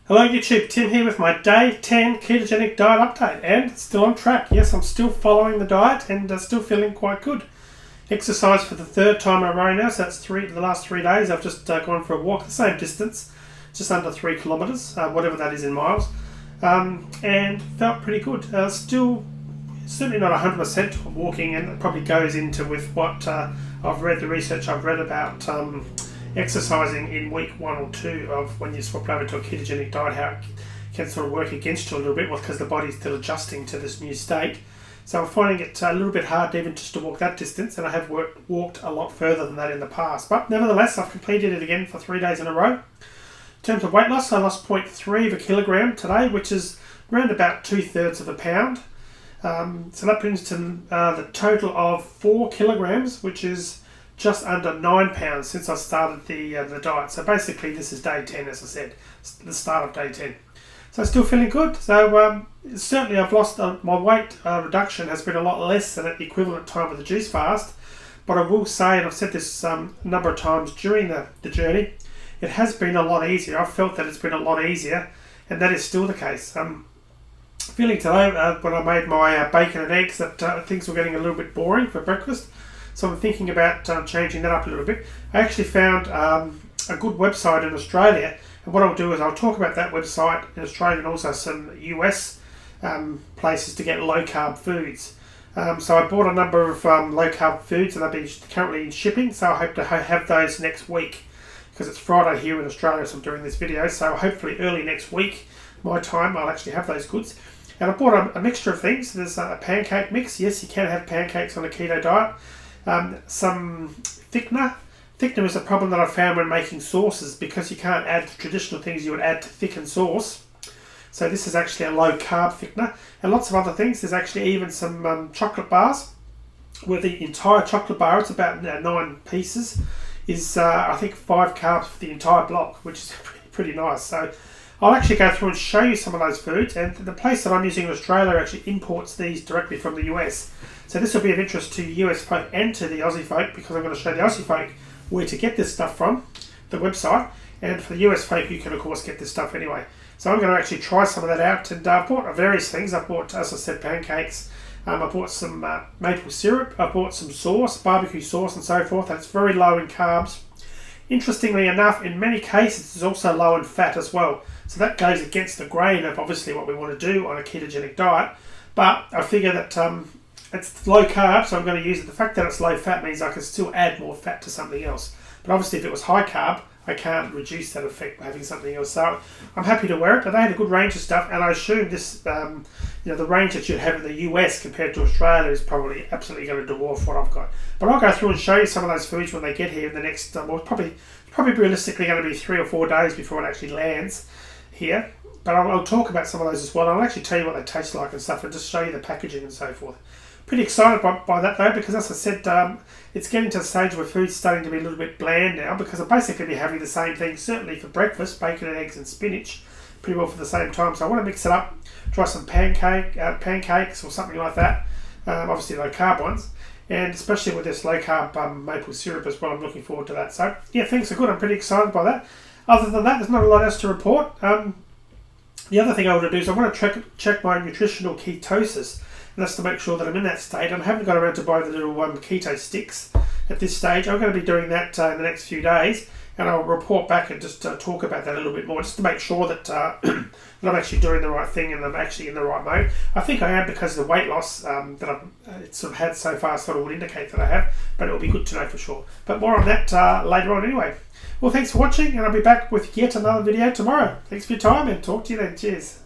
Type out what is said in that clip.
Hello YouTube, Tim here with my day 10 ketogenic diet update, and still on track. Yes, I'm still following the diet and still feeling quite good. Exercise for the third time in a row now, so that's the last 3 days. I've just gone for a walk the same distance, just under 3 kilometres, whatever that is in miles, and felt pretty good. Still certainly not 100% walking, and it probably goes into with what I've read, the research I've read about exercising in week 1 or 2 of when you swap over to a ketogenic diet, how it can sort of work against you a little bit because the body's still adjusting to this new state. So I'm finding it a little bit hard even just to walk that distance, and I have walked a lot further than that in the past. But nevertheless, I've completed it again for 3 days in a row. In terms of weight loss, I lost 0.3 of a kilogram today, which is around about 2/3 of a pound. So that brings to the total of 4 kilograms, which is just under 9 pounds since I started the diet. So basically this is day 10, as I said, the start of day 10. So still feeling good. So certainly I've lost, my weight reduction has been a lot less than at the equivalent time of the juice fast. But I will say, and I've said this a number of times during the journey, it has been a lot easier. I've felt that it's been a lot easier, and that is still the case. Feeling today, when I made my bacon and eggs, that things were getting a little bit boring for breakfast. So I'm thinking about changing that up a little bit. I actually found a good website in Australia, and what I'll do is I'll talk about that website in Australia and also some US places to get low carb foods. So I bought a number of low carb foods, and they've been currently in shipping, so I hope to have those next week, because it's Friday here in Australia, so I'm doing this video. So hopefully early next week, my time, I'll actually have those goods. And I bought a mixture of things. There's a pancake mix. Yes, you can have pancakes on a keto diet. Some thickener. Thickener is a problem that I found when making sauces, because you can't add the traditional things you would add to thicken sauce. So this is actually a low carb thickener, and lots of other things. There's actually even some chocolate bars, where the entire chocolate bar, it's about 9 pieces, is I think 5 carbs for the entire block, which is pretty nice. So I'll actually go through and show you some of those foods, and the place that I'm using in Australia actually imports these directly from the US. So this will be of interest to US folk and to the Aussie folk, because I'm going to show the Aussie folk where to get this stuff from, the website, and for the US folk you can of course get this stuff anyway. So I'm going to actually try some of that out, and I've bought various things. I've bought, as I said, pancakes, I bought some maple syrup, I bought some sauce, barbecue sauce and so forth, and it's very low in carbs. Interestingly enough, in many cases it's also low in fat as well. So that goes against the grain of obviously what we want to do on a ketogenic diet, but I figure that it's low carb, so I'm going to use it. The fact that it's low fat means I can still add more fat to something else. But obviously if it was high carb, I can't reduce that effect by having something else. So I'm happy to wear it. But they had a good range of stuff, and I assume this, the range that you'd have in the US compared to Australia is probably absolutely going to dwarf what I've got. But I'll go through and show you some of those foods when they get here in the next, probably realistically going to be 3 or 4 days before it actually lands here. But I'll talk about some of those as well. I'll actually tell you what they taste like and stuff, and just show you the packaging and so forth. Pretty excited by that though, because as I said, it's getting to the stage where food's starting to be a little bit bland now, because I'll basically be having the same thing, certainly for breakfast, bacon and eggs and spinach, pretty well for the same time. So I want to mix it up, try some pancakes or something like that, obviously low carb ones, and especially with this low carb maple syrup as well. I'm looking forward to that. So yeah, things are good. I'm pretty excited by that. Other than that, there's not a lot else to report. The other thing I want to do is I want to check my nutritional ketosis, and that's to make sure that I'm in that state. I haven't got around to buy the little keto sticks at this stage. I'm going to be doing that in the next few days, and I'll report back and just talk about that a little bit more, just to make sure that, that I'm actually doing the right thing and I'm actually in the right mode. I think I am, because of the weight loss that I've sort of had so far sort of would indicate that I have, but it'll be good to know for sure. But more on that later on anyway. Well, thanks for watching, and I'll be back with yet another video tomorrow. Thanks for your time, and talk to you then. Cheers.